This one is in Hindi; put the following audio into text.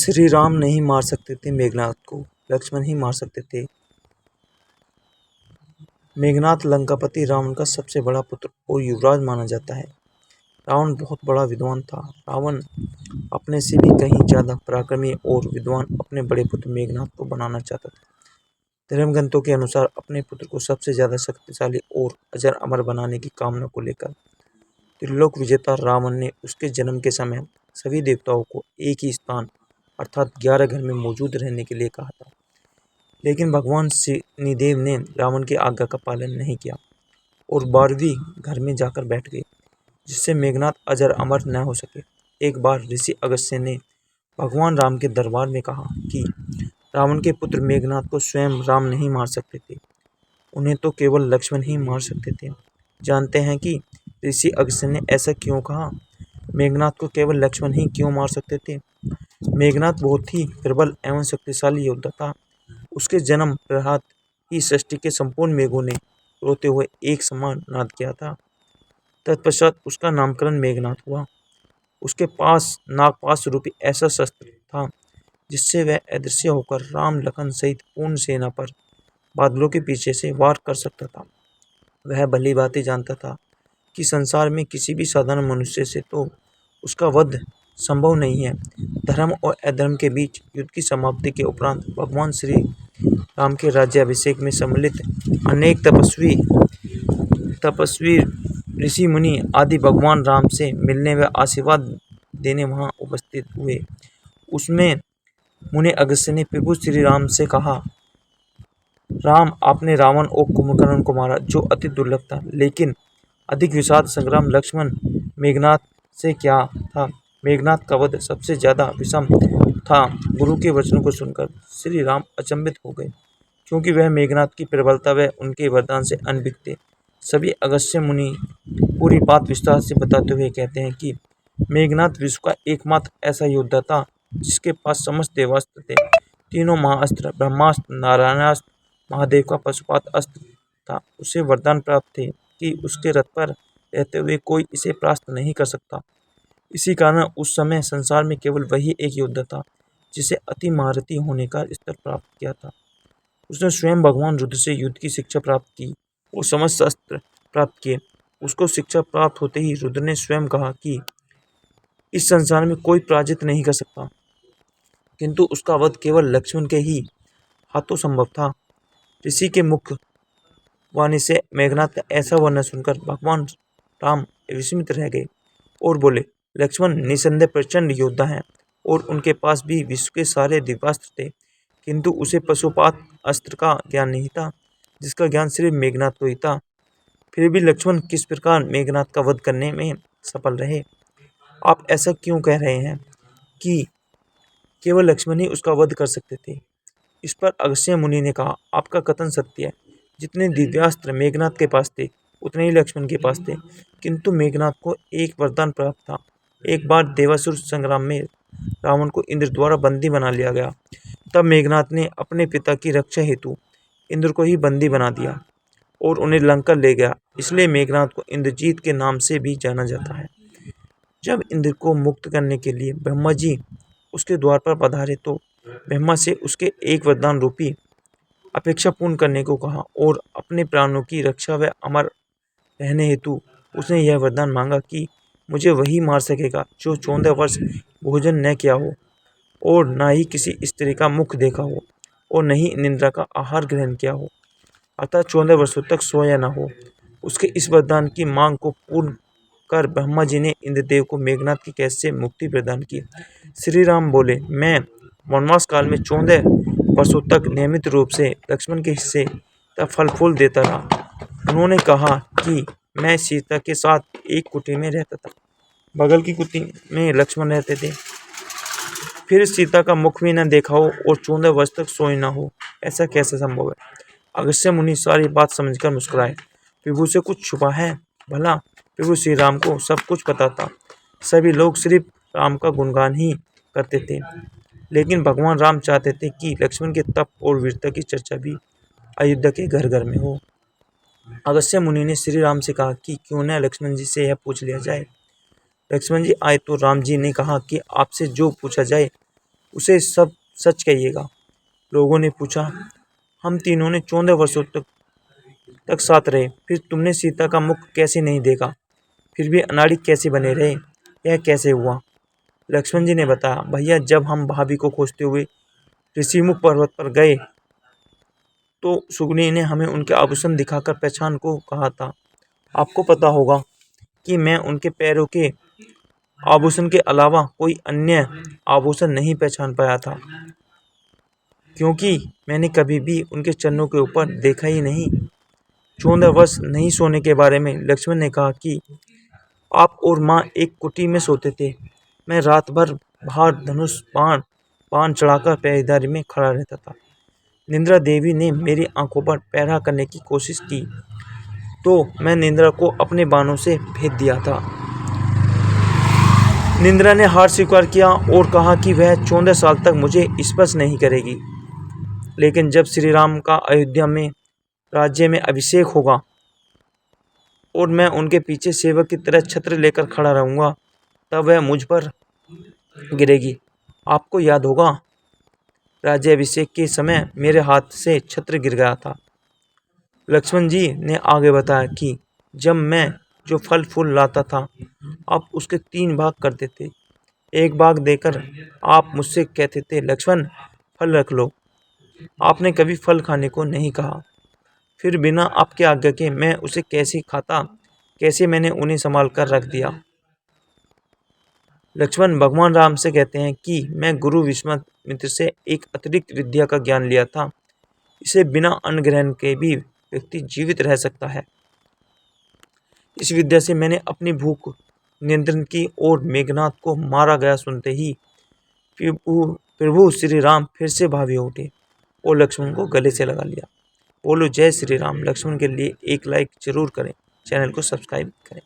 श्री राम नहीं मार सकते थे मेघनाथ को, लक्ष्मण ही मार सकते थे। मेघनाथ लंकापति रावण का सबसे बड़ा पुत्र और युवराज माना जाता है। रावण बहुत बड़ा विद्वान था। रावण अपने से भी कहीं ज्यादा पराक्रमी और विद्वान अपने बड़े पुत्र मेघनाथ को बनाना चाहता था। धर्मग्रंथों के अनुसार अपने पुत्र को सबसे ज्यादा शक्तिशाली और अजर अमर बनाने की कामना को लेकर त्रिलोक विजेता रावण ने उसके जन्म के समय सभी देवताओं को एक ही स्थान अर्थात 11 घर में मौजूद रहने के लिए कहा था। लेकिन भगवान शनिदेव ने रावण की आज्ञा का पालन नहीं किया और 12वीं घर में जाकर बैठ गए, जिससे मेघनाथ अजर अमर न हो सके। एक बार ऋषि अगस्त्य ने भगवान राम के दरबार में कहा कि रावण के पुत्र मेघनाथ को स्वयं राम नहीं मार सकते थे, उन्हें तो केवल लक्ष्मण ही मार सकते थे। जानते हैं कि ऋषि अगस्त्य ने ऐसा क्यों कहा? मेघनाथ को केवल लक्ष्मण ही क्यों मार सकते थे? मेघनाथ बहुत ही प्रबल एवं शक्तिशाली योद्धा था। उसके जन्म प्रहात ही सृष्टि के संपूर्ण मेघों ने रोते हुए एक समान नाद किया था। तत्पश्चात उसका नामकरण मेघनाथ हुआ। उसके पास नागपाश रूपी ऐसा शस्त्र था जिससे वह अदृश्य होकर राम लखन सहित पूर्ण सेना पर बादलों के पीछे से वार कर सकता था। वह भली भांति जानता था कि संसार में किसी भी साधारण मनुष्य से तो उसका वध संभव नहीं है। धर्म और अधर्म के बीच युद्ध की समाप्ति के उपरांत भगवान श्री राम के राज्याभिषेक में सम्मिलित अनेक तपस्वी ऋषि मुनि आदि भगवान राम से मिलने व आशीर्वाद देने वहां उपस्थित हुए। उसमें मुनि अगस्त्य ने प्रभु श्री राम से कहा, राम, आपने रावण और कुंभकर्ण को मारा जो अति दुर्लभ था, लेकिन अधिक विषाद संग्राम लक्ष्मण मेघनाथ से क्या था? मेघनाथ का वध सबसे ज्यादा विषम था। गुरु के वचनों को सुनकर श्री राम अचंभित हो गए, क्योंकि वह मेघनाथ की प्रबलता व उनके वरदान से अनभिज्ञ थे। सभी अगस्त्य मुनि पूरी बात विस्तार से बताते हुए कहते हैं कि मेघनाथ विश्व का एकमात्र ऐसा योद्धा था जिसके पास समस्त देवास्त्र थे। तीनों महाअस्त्र, ब्रह्मास्त्र, नारायणास्त्र, महादेव का पशुपात अस्त्र था। उसे वरदान प्राप्त थे कि उसके रथ पर रहते हुए कोई इसे परास्त नहीं कर सकता। इसी कारण उस समय संसार में केवल वही एक योद्धा था जिसे अति महारथी होने का स्तर प्राप्त किया था। उसने स्वयं भगवान रुद्र से युद्ध की शिक्षा प्राप्त की और समस्त अस्त्र प्राप्त किए। उसको शिक्षा प्राप्त होते ही रुद्र ने स्वयं कहा कि इस संसार में कोई पराजित नहीं कर सकता, किंतु उसका वध केवल लक्ष्मण के ही हाथों संभव था। ऋषि के मुख वाणी से मेघनाथ का ऐसा वर्णन सुनकर भगवान राम विस्मित रह गए और बोले, लक्ष्मण निसंदेह प्रचंड योद्धा हैं और उनके पास भी विश्व के सारे दिव्यास्त्र थे, किंतु उसे पशुपात अस्त्र का ज्ञान नहीं था, जिसका ज्ञान सिर्फ मेघनाथ को ही था। फिर भी लक्ष्मण किस प्रकार मेघनाथ का वध करने में सफल रहे? आप ऐसा क्यों कह रहे हैं कि केवल लक्ष्मण ही उसका वध कर सकते थे? इस पर अगस्त्य मुनि ने कहा, आपका कथन सत्य है। जितने दिव्यास्त्र मेघनाथ के पास थे उतने ही लक्ष्मण के पास थे, किंतु मेघनाथ को एक वरदान प्राप्त था। एक बार देवासुर संग्राम में रावण को इंद्र द्वारा बंदी बना लिया गया। तब मेघनाथ ने अपने पिता की रक्षा हेतु इंद्र को ही बंदी बना दिया और उन्हें लंका ले गया। इसलिए मेघनाथ को इंद्रजीत के नाम से भी जाना जाता है। जब इंद्र को मुक्त करने के लिए ब्रह्मा जी उसके द्वार पर पधारे तो ब्रह्मा से उसके एक वरदान रूपी अपेक्षा पूर्ण करने को कहा और अपने प्राणों की रक्षा व अमर रहने हेतु उसने यह वरदान मांगा कि मुझे वही मार सकेगा जो 14 वर्ष भोजन न किया हो और न ही किसी स्त्री का मुख देखा हो और न ही निंद्रा का आहार ग्रहण किया हो, अर्थात 14 वर्षों तक सोया न हो। उसके इस वरदान की मांग को पूर्ण कर ब्रह्मा जी ने इंद्रदेव को मेघनाथ की कैद से मुक्ति प्रदान की। श्री राम बोले, मैं वनवास काल में 14 वर्षों तक नियमित रूप से लक्ष्मण के हिस्से का फल फूल देता रहा। उन्होंने कहा कि मैं सीता के साथ एक कुटी में रहता था। बगल की कुटी में लक्ष्मण रहते थे। फिर सीता का मुख भी न देखा हो और 14 वर्ष तक सोए न हो, ऐसा कैसे संभव है? अगस्त्य मुनि सारी बात समझकर मुस्कुराए। प्रभु से कुछ छुपा है? भला प्रभु श्री राम को सब कुछ पता था। सभी लोग सिर्फ राम का गुणगान ही करते थे, लेकिन भगवान राम चाहते थे कि लक्ष्मण के तप और वीरता की चर्चा भी अयोध्या के घर घर में हो। अगस्त्य मुनि ने श्री राम से कहा कि क्यों न लक्ष्मण जी से यह पूछ लिया जाए। लक्ष्मण जी आए तो राम जी ने कहा कि आपसे जो पूछा जाए उसे सब सच कहिएगा। लोगों ने पूछा, हम तीनों ने 14 वर्षों तक साथ रहे, फिर तुमने सीता का मुख कैसे नहीं देखा, फिर भी अनाड़ी कैसे बने रहे, यह कैसे हुआ? लक्ष्मण जी ने बताया, भैया जब हम भाभी को खोजते हुए ऋषिमुख पर्वत पर गए तो सुगनी ने हमें उनके आभूषण दिखाकर पहचान को कहा था। आपको पता होगा कि मैं उनके पैरों के आभूषण के अलावा कोई अन्य आभूषण नहीं पहचान पाया था, क्योंकि मैंने कभी भी उनके चरणों के ऊपर देखा ही नहीं। 14 वर्ष नहीं सोने के बारे में लक्ष्मण ने कहा कि आप और माँ एक कुटी में सोते थे। मैं रात भर बाहर धनुष बाण चढ़ाकर पहरेदारी में खड़ा रहता था। निंद्रा देवी ने मेरी आंखों पर पहरा करने की कोशिश की तो मैं निंद्रा को अपने बाणों से भेद दिया था। निंद्रा ने हार स्वीकार किया और कहा कि वह 14 साल तक मुझे स्पर्श नहीं करेगी। लेकिन जब श्री राम का अयोध्या में राज्य में अभिषेक होगा और मैं उनके पीछे सेवक की तरह छत्र लेकर खड़ा रहूंगा, तब वह मुझ पर गिरेगी। आपको याद होगा, राज्याभिषेक के समय मेरे हाथ से छत्र गिर गया था। लक्ष्मण जी ने आगे बताया कि जब मैं जो फल फूल लाता था, आप उसके 3 भाग करते थे। एक भाग देकर आप मुझसे कहते थे, लक्ष्मण फल रख लो। आपने कभी फल खाने को नहीं कहा। फिर बिना आपके आज्ञा के मैं उसे कैसे खाता, कैसे मैंने उन्हें संभाल कर रख दिया। लक्ष्मण भगवान राम से कहते हैं कि मैं गुरु विश्वामित्र से एक अतिरिक्त विद्या का ज्ञान लिया था। इसे बिना अन्न ग्रहण के भी व्यक्ति जीवित रह सकता है। इस विद्या से मैंने अपनी भूख नियंत्रण की और मेघनाथ को मारा गया सुनते ही प्रभु श्री राम फिर से भावी उठे और लक्ष्मण को गले से लगा लिया। बोलो जय श्री राम। लक्ष्मण के लिए एक लाइक जरूर करें, चैनल को सब्सक्राइब करें।